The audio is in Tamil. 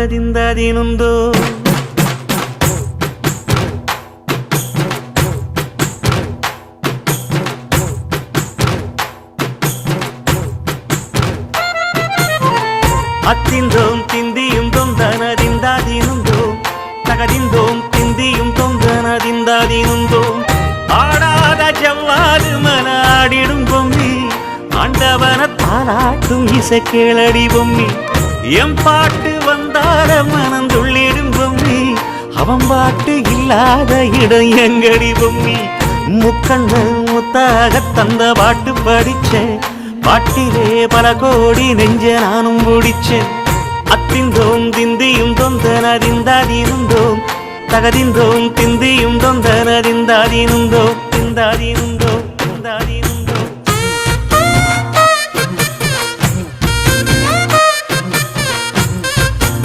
ದಿಂದದಿನುಂದು அத்திந்தோம் திந்தியும் தொந்தனதிந்தாதினுந்தோம் தகதிந்தோம் திந்தியும் தொந்தனதிந்தாதினுந்தோம் ஆடாத ஜவ்வாது மனாடிடும் பொம்மி ஆண்டவன தாளாட்டும் இசை கேளடி பொம்மி எம் பாட்டு வந்தார மனந்துள்ளிடும் பொம்மி அவன் பாட்டு இல்லாத இடம் எங்கடி பொம்மி முக்கண்ணல் முத்தாக தந்த பாட்டு படிச்சேன் பாட்டிலே பல கோடி நெஞ்ச நானும் பிடிச்சேன் அத்திந்தோம் திந்தியும் தொந்தனதிந்தாதினுந்தோம் தகதிந்தோம் திந்தியும் தொந்தனதிந்தாதினுந்தோம் திந்தாதினுந்தோம்